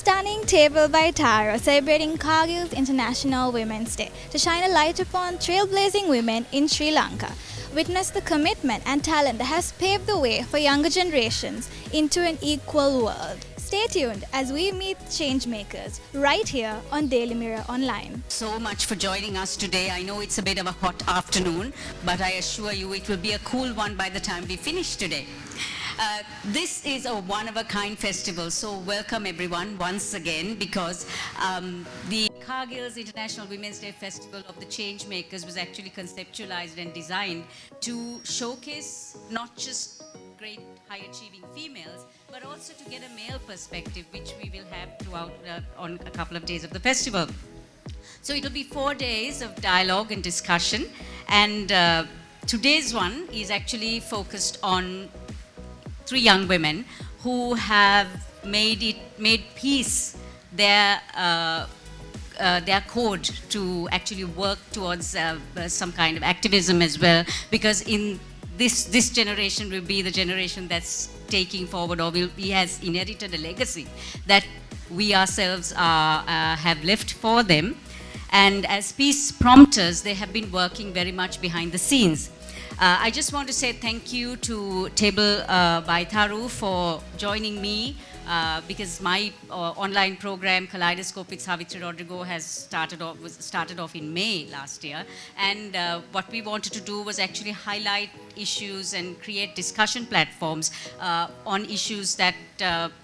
stunning table by Taro celebrating Kargil's International Women's Day to shine a light upon trailblazing women in Sri Lanka. Witness the commitment and talent that has paved the way for younger generations into an equal world. Stay tuned as we meet changemakers right here on Daily Mirror Online. So much for joining us today. I know it's a bit of a hot afternoon, but I assure you it will be a cool one by the time we finish today. This is a one-of-a-kind festival, so welcome everyone once again, because the Kargil's International Women's Day Festival of the Changemakers was actually conceptualized and designed to showcase not just great high-achieving females, but also to get a male perspective, which we will have throughout on a couple of days of the festival. So it will be 4 days of dialogue and discussion, and today's one is actually focused on 3 young women who have made peace their code to actually work towards some kind of activism as well, because in this generation will be the generation that's taking forward, or has inherited a legacy that we ourselves have left for them. And as peace prompters, they have been working very much behind the scenes. I just want to say thank you to Table by Tharu for joining me, because my online program Kaleidoscope with Savitri Rodrigo has started off in May last year, and what we wanted to do was actually highlight issues and create discussion platforms on issues that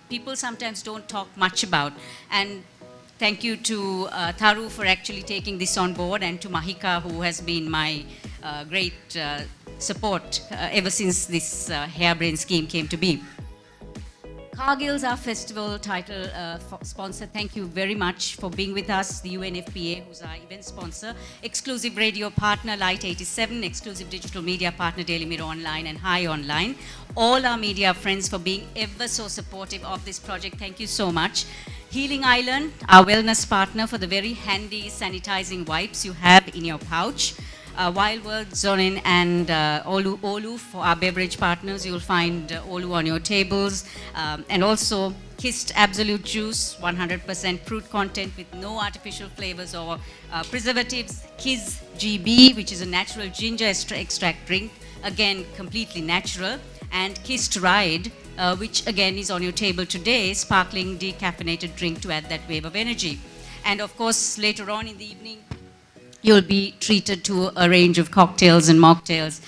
people sometimes don't talk much about. And thank you to Tharu for actually taking this on board, and to Mahika, who has been my great support ever since this harebrained scheme came to be. Kargil's our festival title sponsor. Thank you very much for being with us. The UNFPA, who's our event sponsor, exclusive radio partner Light 87, exclusive digital media partner Daily Mirror Online and Hi Online. All our media friends for being ever so supportive of this project. Thank you so much. Healing Island, our wellness partner, for the very handy sanitizing wipes you have in your pouch. Wild World, Zonin, and Olu for our beverage partners. You'll find Olu on your tables. And also Kissed Absolute Juice, 100% fruit content with no artificial flavors or preservatives. Kiss GB, which is a natural ginger extract drink, again completely natural. And Kissed Ride, which again is on your table today, sparkling decaffeinated drink to add that wave of energy. And of course, later on in the evening, you'll be treated to a range of cocktails and mocktails.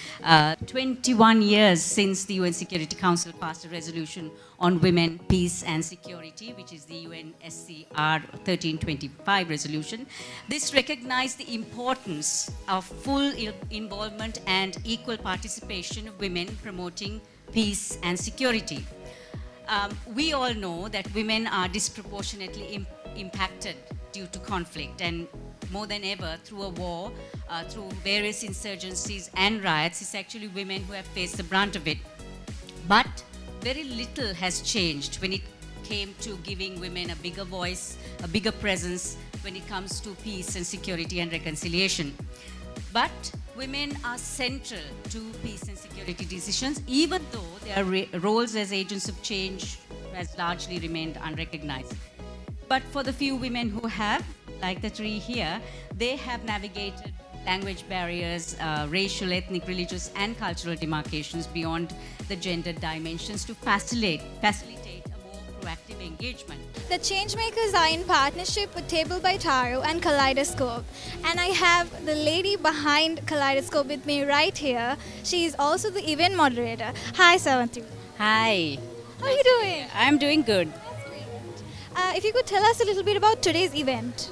21 years since the UN Security Council passed a resolution on women, peace and security, which is the UNSCR 1325 resolution. This recognized the importance of full involvement and equal participation of women promoting peace and security. We all know that women are disproportionately impacted due to conflict, and more than ever through a war, through various insurgencies and riots, it's actually women who have faced the brunt of it. But very little has changed when it came to giving women a bigger voice, a bigger presence when it comes to peace and security and reconciliation. But women are central to peace and security decisions, even though their roles as agents of change has largely remained unrecognized. But for the few women who have, like the 3 here, they have navigated language barriers, racial, ethnic, religious, and cultural demarcations beyond the gendered dimensions to facilitate a more proactive engagement. The Changemakers are in partnership with Table by Taro and Kaleidoscope. And I have the lady behind Kaleidoscope with me right here. She is also the event moderator. Hi, Savanthi. Hi. How are you doing? I'm doing good. If you could tell us a little bit about today's event.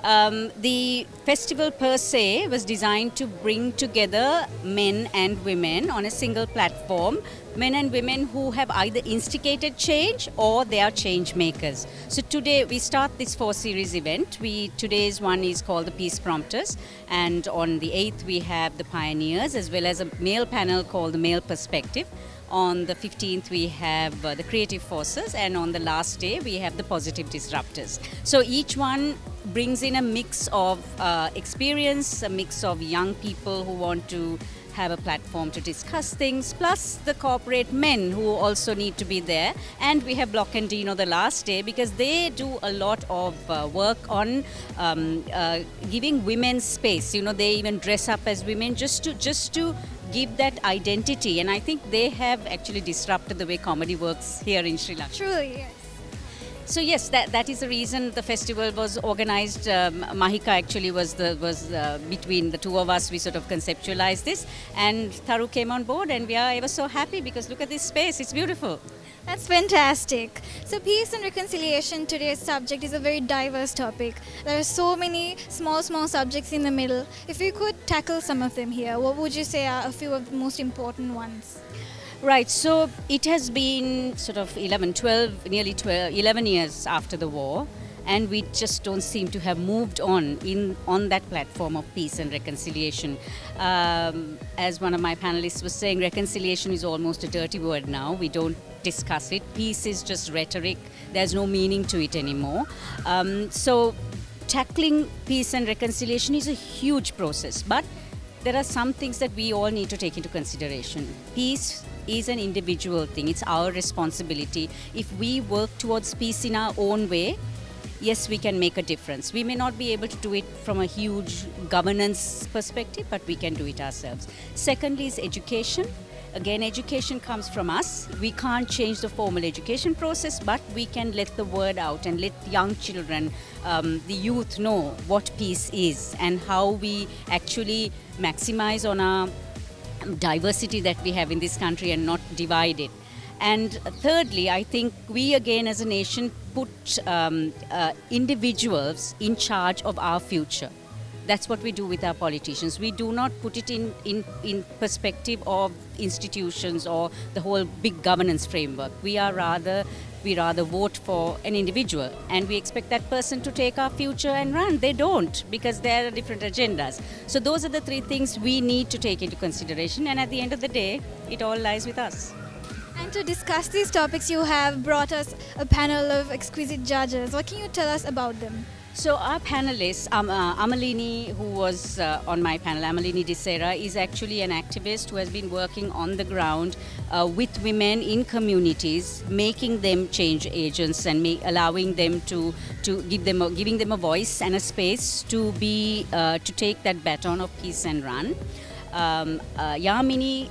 The festival per se was designed to bring together men and women on a single platform, men and women who have either instigated change or they are change makers. So today we start this 4-series event. Today's one is called the Peace Prompters, and on the 8th we have the Pioneers, as well as a male panel called the Male Perspective. On the 15th, we have the Creative Forces, and on the last day, we have the Positive Disruptors. So each one brings in a mix of experience, a mix of young people who want to have a platform to discuss things, plus the corporate men who also need to be there. And we have Block and Dino the last day because they do a lot of work on giving women space. They even dress up as women just to give that identity. And I think they have actually disrupted the way comedy works here in Sri Lanka. Truly, yes. So yes, that is the reason the festival was organized. Mahika actually was between the two of us. We sort of conceptualized this, and Tharu came on board, and we are ever so happy because look at this space; it's beautiful. That's fantastic. So peace and reconciliation, today's subject, is a very diverse topic. There are so many small subjects in the middle. If you could tackle some of them here, what would you say are a few of the most important ones? Right, so it has been sort of 11 years after the war, and we just don't seem to have moved on that platform of peace and reconciliation. As one of my panelists was saying, reconciliation is almost a dirty word now. We don't discuss it. Peace is just rhetoric. There's no meaning to it anymore. So tackling peace and reconciliation is a huge process, but there are some things that we all need to take into consideration. Peace is an individual thing. It's our responsibility. If we work towards peace in our own way, yes, we can make a difference. We may not be able to do it from a huge governance perspective, but we can do it ourselves. Secondly is education. Again, education comes from us. We can't change the formal education process, but we can let the word out and let young children, the youth know what peace is and how we actually maximize on our diversity that we have in this country and not divide it. And thirdly, I think we again as a nation put individuals in charge of our future. That's what we do with our politicians. We do not put it in perspective of institutions or the whole big governance framework. We rather vote for an individual, and we expect that person to take our future and run. They don't, because there are different agendas. So those are the three things we need to take into consideration, and at the end of the day, it all lies with us. And to discuss these topics, you have brought us a panel of exquisite judges. What can you tell us about them? So our panelist, Amalini, who was on my panel, Amalini Desera, is actually an activist who has been working on the ground with women in communities, making them change agents and allowing them to giving them a voice and a space to take that baton of peace and run. Yamini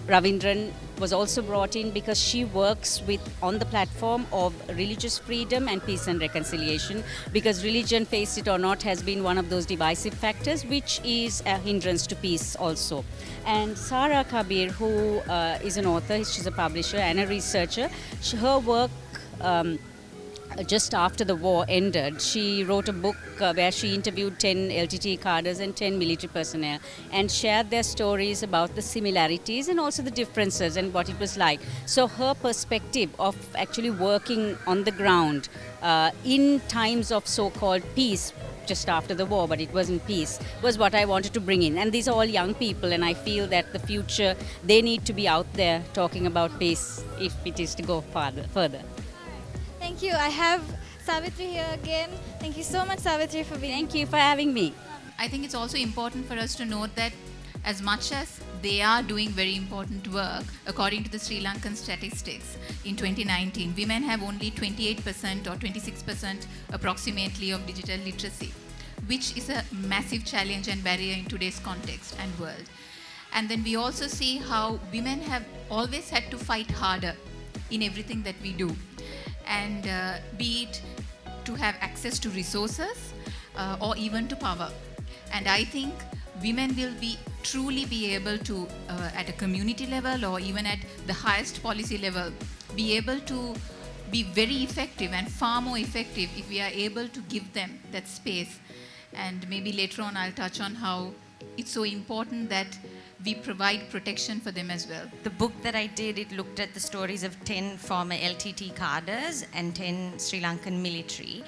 Ravindran was also brought in because she works on the platform of religious freedom and peace and reconciliation, because religion, face it or not, has been one of those divisive factors which is a hindrance to peace also. And Sara Kabir, who is an author, she's a publisher and a researcher, her work just after the war ended, she wrote a book where she interviewed 10 LTT cadres and 10 military personnel and shared their stories about the similarities and also the differences and what it was like. So her perspective of actually working on the ground in times of so-called peace, just after the war, but it wasn't peace, was what I wanted to bring in. And these are all young people, and I feel that the future, they need to be out there talking about peace if it is to go further. Thank you. I have Savitri here again. Thank you so much, Savitri, for being here. Thank you for having me. I think it's also important for us to note that as much as they are doing very important work, according to the Sri Lankan statistics, in 2019, women have only 28% or 26% approximately of digital literacy, which is a massive challenge and barrier in today's context and world. And then we also see how women have always had to fight harder in everything that we do. And be it to have access to resources or even to power. And I think women will truly be able to, at a community level or even at the highest policy level, be able to be very effective and far more effective if we are able to give them that space. And maybe later on I'll touch on how it's so important that we provide protection for them as well. The book that I did, it looked at the stories of 10 former LTT cadres and 10 Sri Lankan military.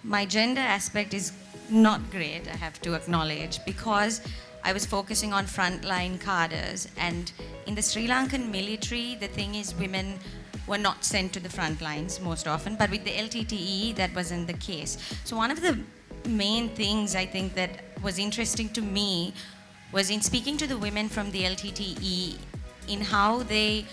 My gender aspect is not great, I have to acknowledge, because I was focusing on frontline cadres, and in the Sri Lankan military, the thing is women were not sent to the front lines most often, but with the LTTE, that wasn't the case. So one of the main things I think that was interesting to me was in speaking to the women from the LTTE in how they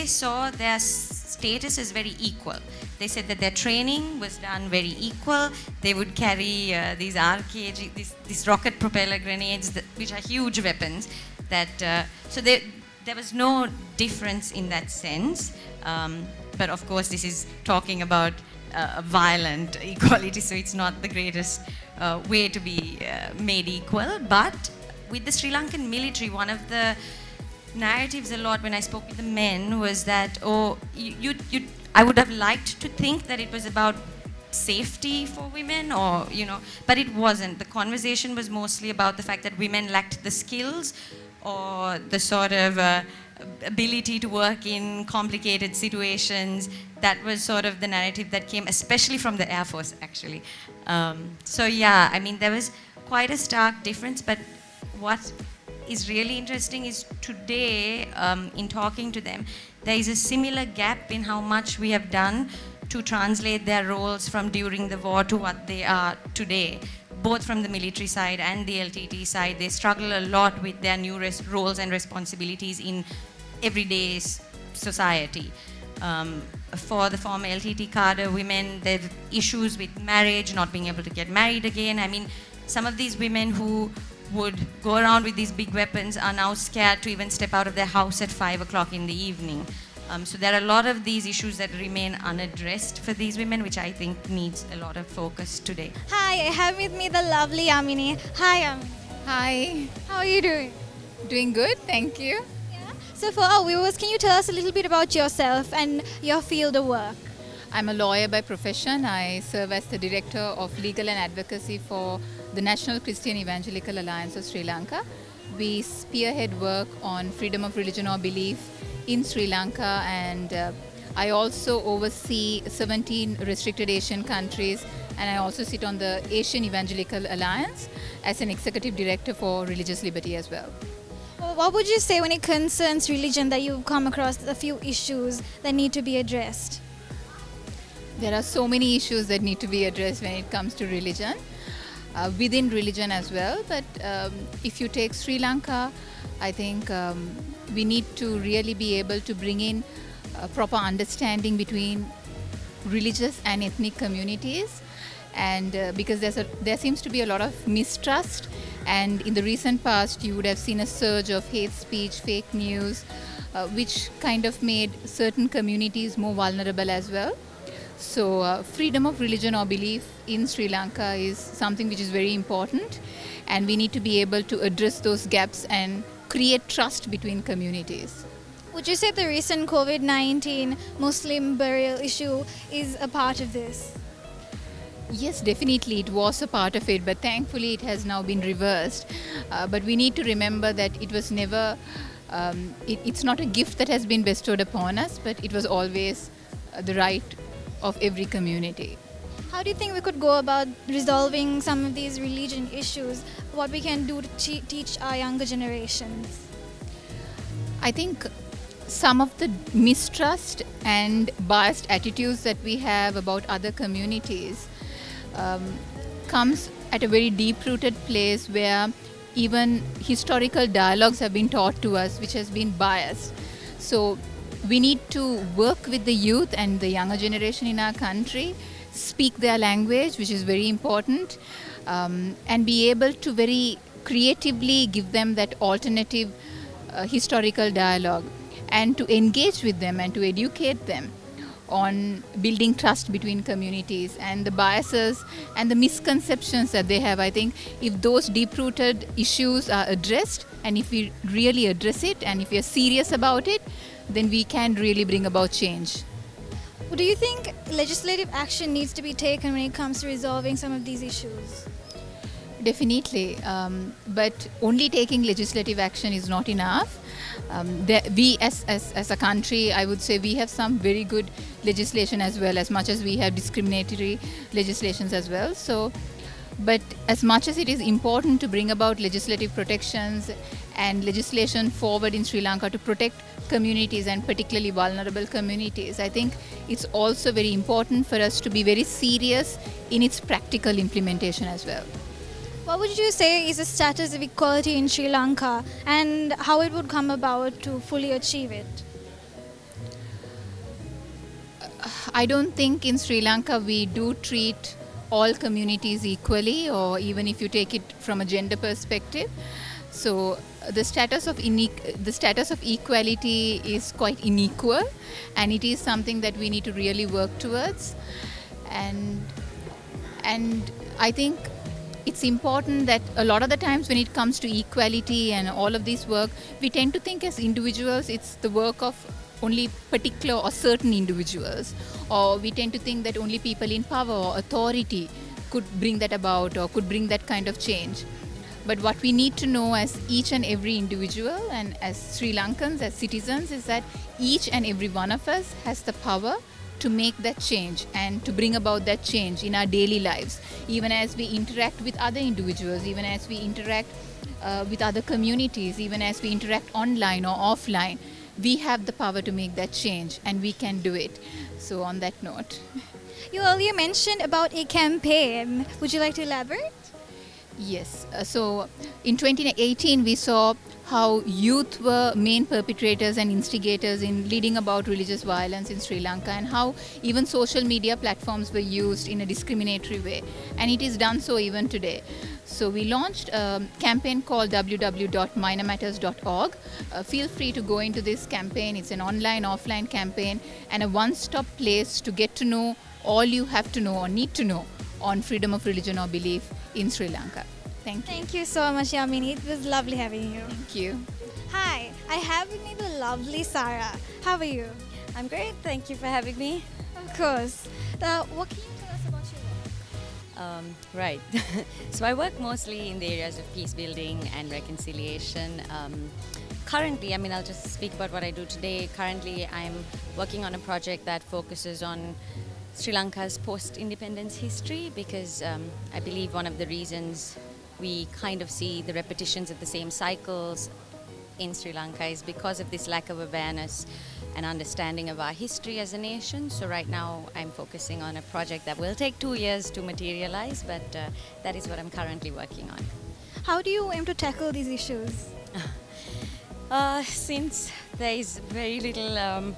saw their status as very equal. They said that their training was done very equal. They would carry these RKG, these rocket propeller grenades, which are huge weapons. So there was no difference in that sense. But of course, this is talking about violent equality, so it's not the greatest way to be made equal. But with the Sri Lankan military, one of the narratives a lot when I spoke with the men was that, I would have liked to think that it was about safety for women, or but it wasn't. The conversation was mostly about the fact that women lacked the skills or the sort of ability to work in complicated situations. That was sort of the narrative that came, especially from the Air Force, actually. So yeah, I mean, there was quite a stark difference, but what is really interesting is today, in talking to them, there is a similar gap in how much we have done to translate their roles from during the war to what they are today. Both from the military side and the LTT side, they struggle a lot with their new roles and responsibilities in everyday society. For the former LTT cadre women, there are issues with marriage, not being able to get married again. I mean, some of these women who would go around with these big weapons are now scared to even step out of their house at 5 o'clock in the evening. So there are a lot of these issues that remain unaddressed for these women, which I think needs a lot of focus today. Hi, I have with me the lovely Amini. Hi, Amini. Hi, How are you doing? doing good, thank you. Yeah. So for our viewers, can you tell us a little bit about yourself and your field of work? I'm a lawyer by profession. I serve as the Director of Legal and Advocacy for the National Christian Evangelical Alliance of Sri Lanka. We spearhead work on freedom of religion or belief in Sri Lanka, and I also oversee 17 restricted Asian countries, and I also sit on the Asian Evangelical Alliance as an Executive Director for Religious Liberty as well. Well, what would you say when it concerns religion that you've come across a few issues that need to be addressed? There are so many issues that need to be addressed when it comes to religion, within religion as well. But if you take Sri Lanka, I think we need to really be able to bring in a proper understanding between religious and ethnic communities, and because there seems to be a lot of mistrust, and in the recent past you would have seen a surge of hate speech, fake news, which kind of made certain communities more vulnerable as well. So freedom of religion or belief in Sri Lanka is something which is very important, and we need to be able to address those gaps and create trust between communities. Would you say the recent COVID-19 Muslim burial issue is a part of this? Yes, definitely it was a part of it, but thankfully it has now been reversed. But we need to remember that it was never, it's not a gift that has been bestowed upon us, but it was always the right of every community. How do you think we could go about resolving some of these religion issues? What we can do to teach our younger generations? I think some of the mistrust and biased attitudes that we have about other communities comes at a very deep-rooted place where even historical dialogues have been taught to us, which has been biased. So we need to work with the youth and the younger generation in our country, speak their language, which is very important, and be able to very creatively give them that alternative historical dialogue, and to engage with them and to educate them on building trust between communities and the biases and the misconceptions that they have. I think if those deep-rooted issues are addressed, and if we really address it, and if we are serious about it, then we can really bring about change. Do you think legislative action needs to be taken when it comes to resolving some of these issues? Definitely, but only taking legislative action is not enough. We as a country, I would say we have some very good legislation as well, as much as we have discriminatory legislations as well. So, but as much as it is important to bring about legislative protections and legislation forward in Sri Lanka to protect communities and particularly vulnerable communities, I think it's also very important for us to be very serious in its practical implementation as well. What would you say is the status of equality in Sri Lanka and how it would come about to fully achieve it? I don't think in Sri Lanka we do treat all communities equally, or even if you take it from a gender perspective. So the status of equality is quite unequal, and it is something that we need to really work towards. And I think it's important that a lot of the times when it comes to equality and all of this work, we tend to think as individuals it's the work of only particular or certain individuals, or we tend to think that only people in power or authority could bring that about or could bring that kind of change. But what we need to know as each and every individual and as Sri Lankans, as citizens, is that each and every one of us has the power to make that change and to bring about that change in our daily lives, even as we interact with other individuals, even as we interact with other communities, even as we interact online or offline. We have the power to make that change, and we can do it. So on that note. You earlier mentioned about a campaign. Would you like to elaborate? Yes. So in 2018, we saw how youth were main perpetrators and instigators in leading about religious violence in Sri Lanka, and how even social media platforms were used in a discriminatory way. And it is done so even today. So we launched a campaign called www.minormatters.org. Feel free to go into this campaign. It's an online, offline campaign and a one-stop place to get to know all you have to know or need to know on freedom of religion or belief in Sri Lanka. Thank you. Thank you so much, Yamini. It was lovely having you. Thank you. Hi, I have with me the lovely Sarah. How are you? I'm great, thank you for having me. Of course. What can you tell us about your work? Right. So I work mostly in the areas of peace building and reconciliation. Currently, I'll just speak about what I do today. Currently, I'm working on a project that focuses on Sri Lanka's post-independence history, because I believe one of the reasons we kind of see the repetitions of the same cycles in Sri Lanka is because of this lack of awareness and understanding of our history as a nation. So right now I'm focusing on a project that will take 2 years to materialize, but that is what I'm currently working on. How do you aim to tackle these issues? Since there is very little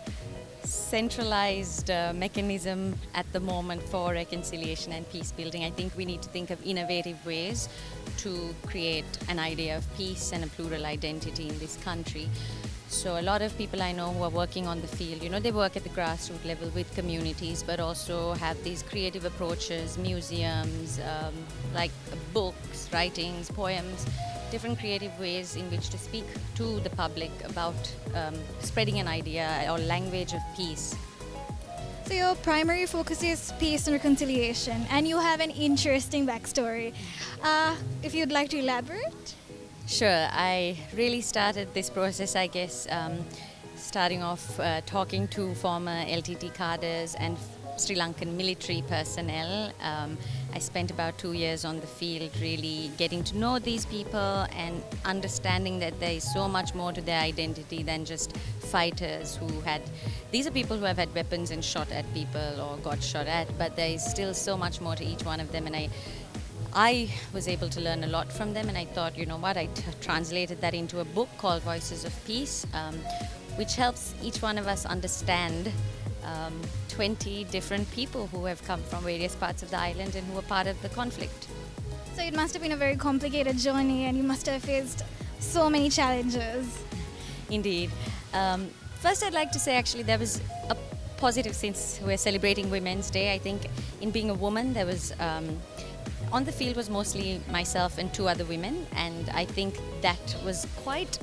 centralized mechanism at the moment for reconciliation and peace building, I think we need to think of innovative ways to create an idea of peace and a plural identity in this country. So a lot of people I know who are working on the field, they work at the grassroots level with communities, but also have these creative approaches, museums, like books, writings, poems, different creative ways in which to speak to the public about spreading an idea or language of peace. So your primary focus is peace and reconciliation, and you have an interesting backstory. If you'd like to elaborate? Sure. I really started this process, I guess, starting off talking to former LTT cadres and Sri Lankan military personnel. I spent about 2 years on the field really getting to know these people and understanding that there is so much more to their identity than just fighters these are people who have had weapons and shot at people or got shot at, but there is still so much more to each one of them, and I was able to learn a lot from them, and I thought, I translated that into a book called Voices of Peace, which helps each one of us understand 20 different people who have come from various parts of the island and who are part of the conflict. So it must have been a very complicated journey, and you must have faced so many challenges. Indeed. First, I'd like to say actually there was a positive, since we're celebrating Women's Day. I think in being a woman, there was on the field was mostly myself and 2 other women, and I think that was quite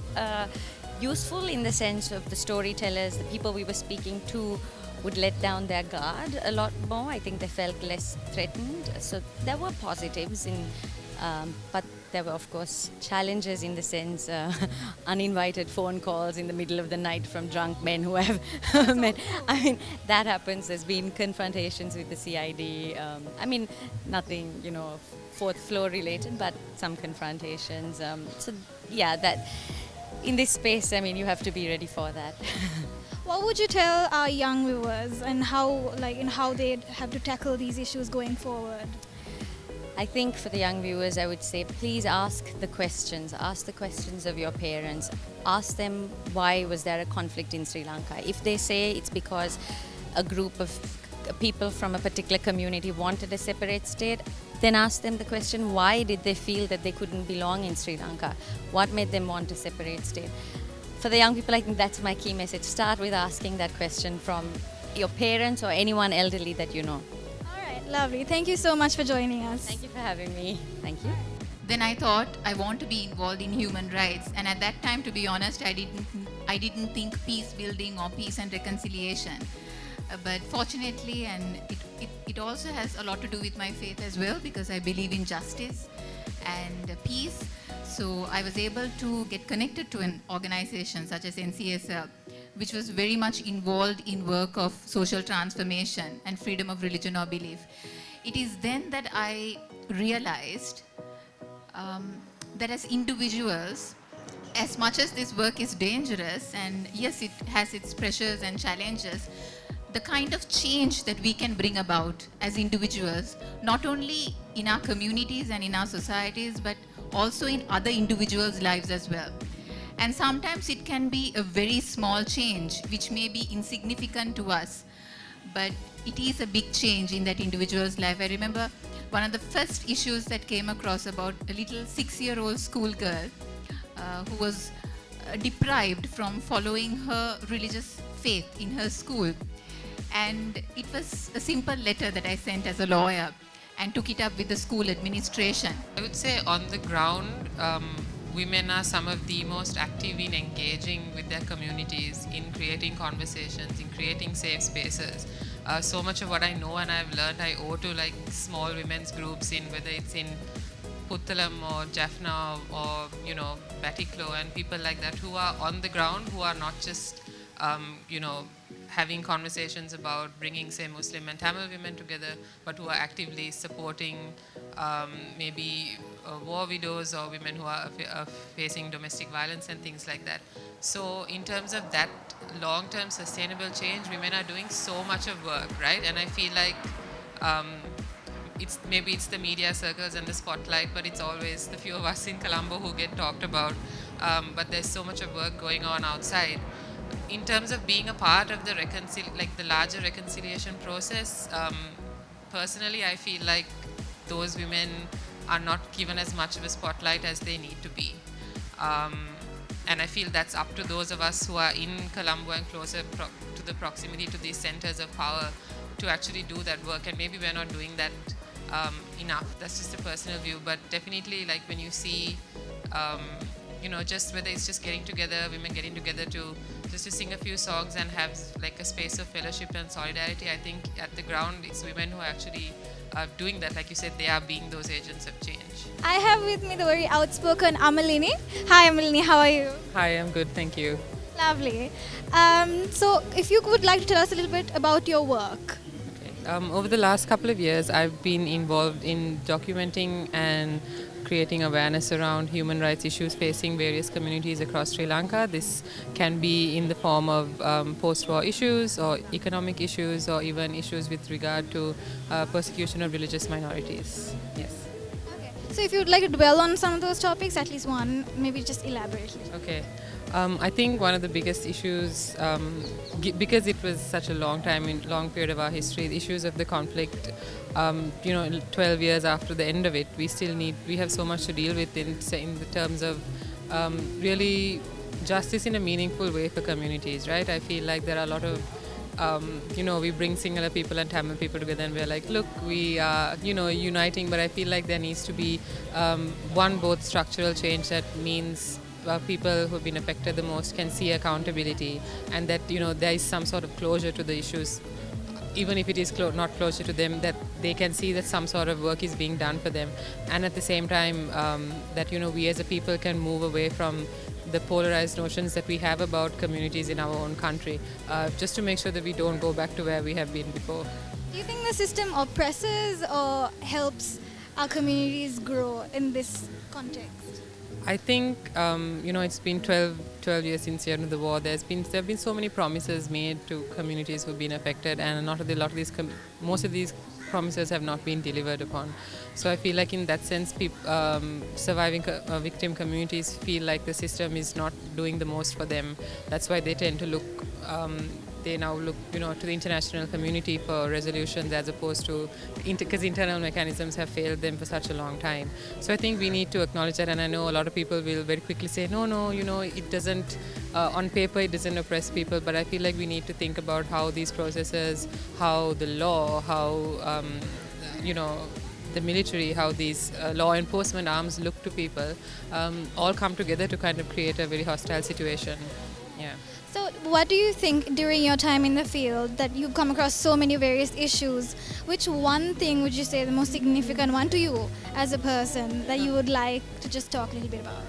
useful in the sense of the storytellers, the people we were speaking to would let down their guard a lot more. I think they felt less threatened. So there were positives, but there were, of course, challenges in the sense uninvited phone calls in the middle of the night from drunk men who have met. That happens. There's been confrontations with the CID. Nothing, 4th floor related, but some confrontations. That in this space, you have to be ready for that. What would you tell our young viewers and how they have to tackle these issues going forward? I think for the young viewers, I would say please ask the questions. Ask the questions of your parents. Ask them why was there a conflict in Sri Lanka. If they say it's because a group of people from a particular community wanted a separate state, then ask them the question, why did they feel that they couldn't belong in Sri Lanka? What made them want a separate state? For the young people, I think that's my key message. Start with asking that question from your parents or anyone elderly that you know. All right, lovely. Thank you so much for joining us. Thank you for having me. Thank you. Then I thought I want to be involved in human rights, and at that time, to be honest, I didn't think peace building or peace and reconciliation. But fortunately, and it also has a lot to do with my faith as well, because I believe in justice and peace. So I was able to get connected to an organization such as NCSL, which was very much involved in work of social transformation and freedom of religion or belief. It is then that I realized that as individuals, as much as this work is dangerous, and yes, it has its pressures and challenges, the kind of change that we can bring about as individuals, not only in our communities and in our societies, but also in other individuals' lives as well. And sometimes it can be a very small change, which may be insignificant to us, but it is a big change in that individual's life. I remember one of the first issues that came across about a little 6-year-old schoolgirl who was deprived from following her religious faith in her school. And it was a simple letter that I sent as a lawyer and took it up with the school administration. I would say on the ground, women are some of the most active in engaging with their communities, in creating conversations, in creating safe spaces. So much of what I know and I've learned, I owe to like small women's groups in whether it's in Puttalam or Jaffna or Batiklo and people like that who are on the ground, who are not just having conversations about bringing, say, Muslim and Tamil women together, but who are actively supporting maybe war widows or women who are facing domestic violence and things like that. So in terms of that long-term sustainable change, women are doing so much of work, right? And I feel like it's the media circles and the spotlight, but it's always the few of us in Colombo who get talked about. But there's so much of work going on outside. In terms of being a part of the the larger reconciliation process, personally, I feel like those women are not given as much of a spotlight as they need to be. And I feel that's up to those of us who are in Colombo and closer to the proximity to these centers of power to actually do that work. And maybe we're not doing that enough. That's just a personal view. But definitely, like when you see, just whether it's just getting together, women getting together to sing a few songs and have like a space of fellowship and solidarity, I think at the ground it's women who are actually doing that. Like you said, they are being those agents of change. I have with me the very outspoken Amalini. Hi Amalini, how are you? Hi, I'm good, thank you. Lovely. So if you would like to tell us a little bit about your work. Over the last couple of years, I've been involved in documenting and creating awareness around human rights issues facing various communities across Sri Lanka. This can be in the form of post-war issues or economic issues or even issues with regard to persecution of religious minorities. Yes. Okay. So if you would like to dwell on some of those topics, at least one, maybe just elaborate. Okay. I think one of the biggest issues, because it was such a long period of our history, the issues of the conflict, 12 years after the end of it, we have so much to deal with in the terms of really justice in a meaningful way for communities, right? I feel like there are a lot of we bring Sinhala people and Tamil people together and we're like, look, we are, uniting, but I feel like there needs to be both structural change that means people who have been affected the most can see accountability, and that there is some sort of closure to the issues, even if it is not closure to them, that they can see that some sort of work is being done for them, and at the same time that we as a people can move away from the polarized notions that we have about communities in our own country, just to make sure that we don't go back to where we have been before. Do you think the system oppresses or helps our communities grow in this context? I think it's been 12 years since the end of the war. There have been so many promises made to communities who've been affected, and most of these promises have not been delivered upon. So I feel like in that sense, surviving victim communities feel like the system is not doing the most for them. That's why they tend to look, they now look, to the international community for resolutions as opposed to, because internal mechanisms have failed them for such a long time. So I think we need to acknowledge that, and I know a lot of people will very quickly say, no, it doesn't, on paper it doesn't oppress people, but I feel like we need to think about how these processes, how the law, how, the military, how these law enforcement arms look to people, all come together to kind of create a very hostile situation. Yeah. So, what do you think during your time in the field that you've come across so many various issues? Which one thing would you say the most significant one to you as a person that you would like to just talk a little bit about?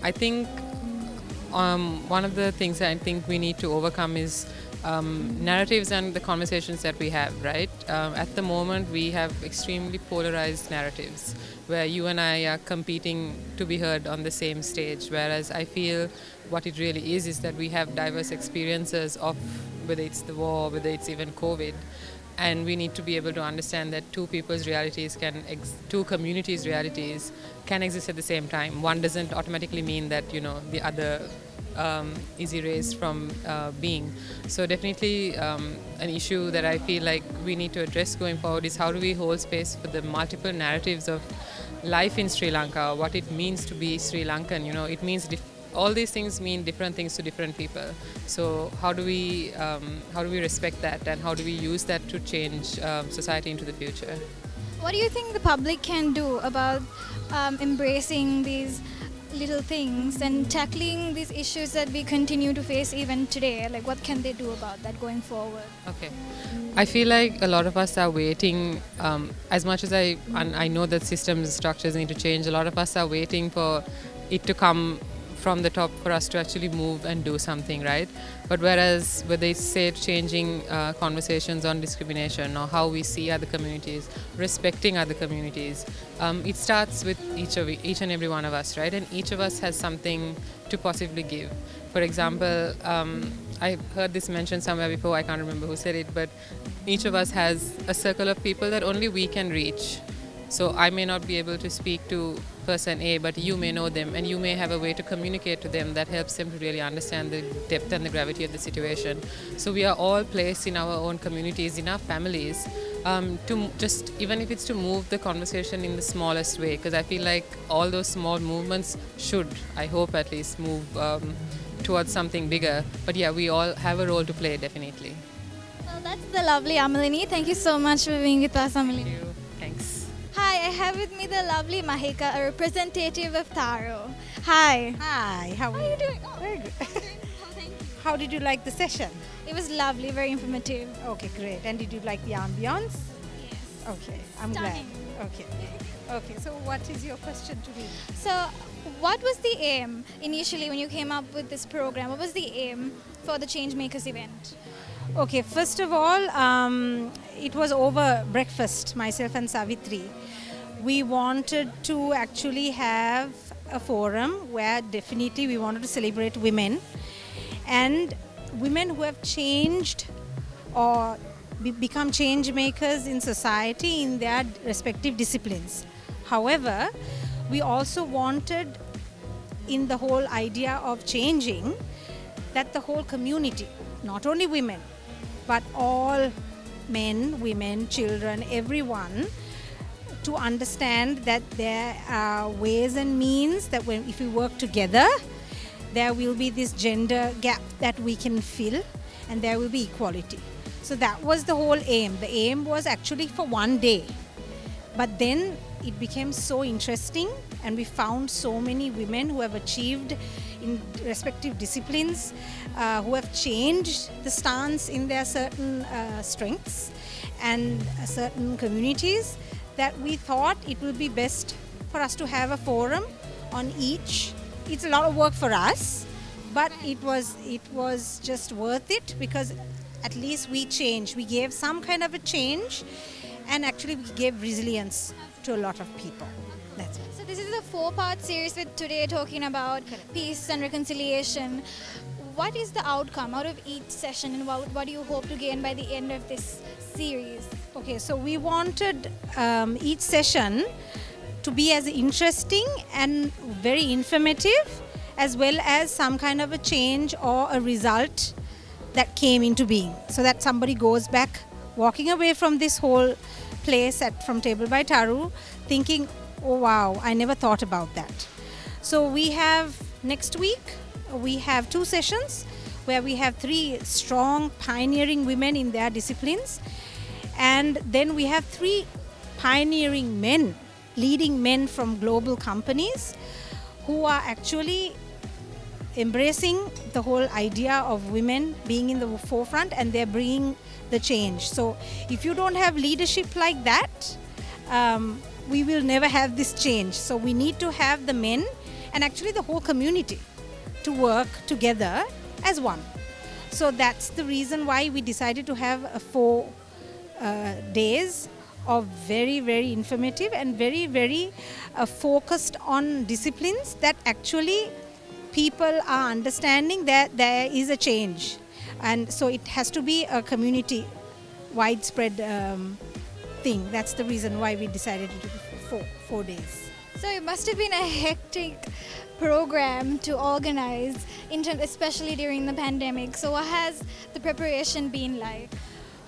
I think one of the things that I think we need to overcome is narratives and the conversations that we have, right? At the moment, we have extremely polarized narratives where you and I are competing to be heard on the same stage, whereas I feel what it really is that we have diverse experiences of whether it's the war, whether it's even COVID, and we need to be able to understand that two people's realities two communities' realities can exist at the same time. One doesn't automatically mean that, the other is erased from being. So definitely an issue that I feel like we need to address going forward is how do we hold space for the multiple narratives of life in Sri Lanka, what it means to be Sri Lankan. It means all these things mean different things to different people. So how do we respect that, and how do we use that to change society into the future? What do you think the public can do about embracing these little things and tackling these issues that we continue to face even today? Like, what can they do about that going forward? Okay. I feel like a lot of us are waiting, as much as I know that systems and structures need to change, a lot of us are waiting for it to come from the top for us to actually move and do something, right? But whereas whether it's, say, changing conversations on discrimination or how we see other communities, respecting other communities, it starts with each and every one of us, right? And each of us has something to possibly give. For example, I heard this mentioned somewhere before, I can't remember who said it, but each of us has a circle of people that only we can reach. So I may not be able to speak to person A, but you may know them, and you may have a way to communicate to them that helps them to really understand the depth and the gravity of the situation. So we are all placed in our own communities, in our families, to just, even if it's to move the conversation in the smallest way, because I feel like all those small movements should, I hope at least, move towards something bigger. But yeah, we all have a role to play, definitely. Well, that's the lovely Amalini. Thank you so much for being with us, Amalini. Thank you. Thanks. Hi, I have with me the lovely Mahika, a representative of Tharo. Hi. Hi, how How are you doing? Very good. Thank you. How did you like the session? It was lovely, very informative. Okay, great. And did you like the ambience? Yes. Okay, I'm Stunning. glad. Okay. Okay, so what is your question to me? So, what was the aim initially when you came up with this program? What was the aim for the Changemakers event? Okay, first of all, it was over breakfast, myself and Savitri. We wanted to actually have a forum where definitely we wanted to celebrate women and women who have changed or become change makers in society in their respective disciplines. However, we also wanted, in the whole idea of changing, that the whole community, not only women, but all men, women, children, everyone, to understand that there are ways and means that if we work together, there will be this gender gap that we can fill, and there will be equality. So that was the whole aim. The aim was actually for one day. But then it became so interesting, and we found so many women who have achieved in respective disciplines, who have changed the stance in their certain strengths and certain communities, that we thought it would be best for us to have a forum on each. It's a lot of work for us, but it was just worth it, because at least we changed. We gave some kind of a change, and actually we gave resilience to a lot of people. That's it. So this is a 4-part series with today talking about peace and reconciliation. What is the outcome out of each session, and what do you hope to gain by the end of this series? Okay, so we wanted each session to be as interesting and very informative, as well as some kind of a change or a result that came into being, so that somebody goes back walking away from this whole place from Table by Taru thinking, oh wow, I never thought about that. So we have next week, we have 2 sessions where we have 3 strong pioneering women in their disciplines, and then we have 3 pioneering men, leading men from global companies who are actually embracing the whole idea of women being in the forefront, and they're bringing the change. So if you don't have leadership like that, we will never have this change. So we need to have the men and actually the whole community to work together as one. So that's the reason why we decided to have 4 days of very, very informative and very, very focused on disciplines that actually people are understanding that there is a change. And so it has to be a community widespread thing. That's the reason why we decided to do 4 days. So it must have been a hectic program to organize, especially during the pandemic. So what has the preparation been like?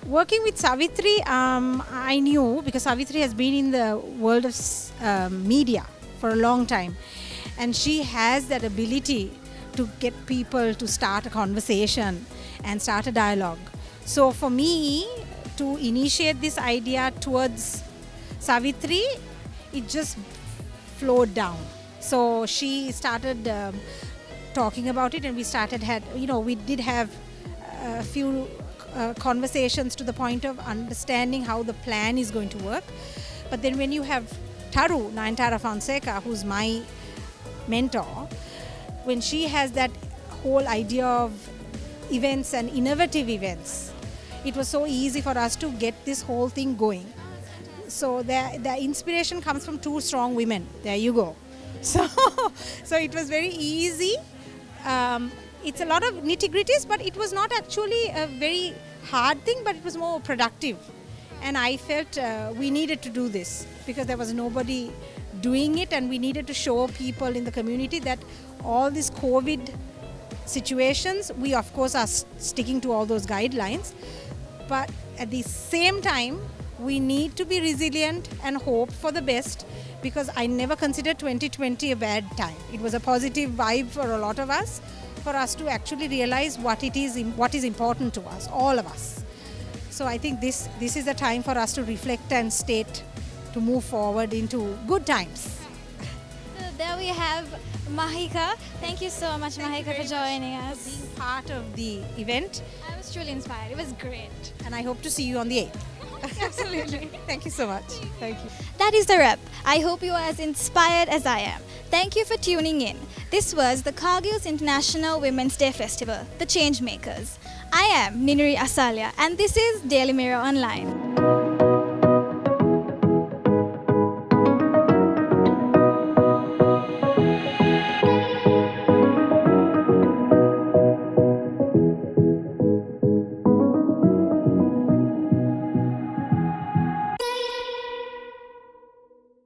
Working with Savitri, I knew, because Savitri has been in the world of media for a long time, and she has that ability to get people to start a conversation and start a dialogue. So for me to initiate this idea towards Savitri, it just flowed down. So she started talking about it, and we did have a few conversations to the point of understanding how the plan is going to work. But then when you have Taru, Nayantara Fonseca, who's my mentor, when she has that whole idea of events and innovative events, it was so easy for us to get this whole thing going. So the inspiration comes from 2 strong women. There you go. So it was very easy. It's a lot of nitty-gritties, but it was not actually a very hard thing, but it was more productive. And I felt we needed to do this because there was nobody doing it, and we needed to show people in the community that all these COVID situations, we of course are sticking to all those guidelines, but at the same time, we need to be resilient and hope for the best, because I never considered 2020 a bad time. It was a positive vibe for a lot of us, for us to actually realize what is important to us, all of us. So I think this is a time for us to reflect and state, to move forward into good times. So there we have Mahika. Thank you so much, Mahika, for joining us. For being part of the event. I was truly inspired. It was great. And I hope to see you on the 8th. Absolutely. Thank you so much. Thank you. That is the wrap. I hope you are as inspired as I am. Thank you for tuning in. This was the Cargill's International Women's Day Festival, The Changemakers. I am Ninuri Asalia, and this is Daily Mirror Online.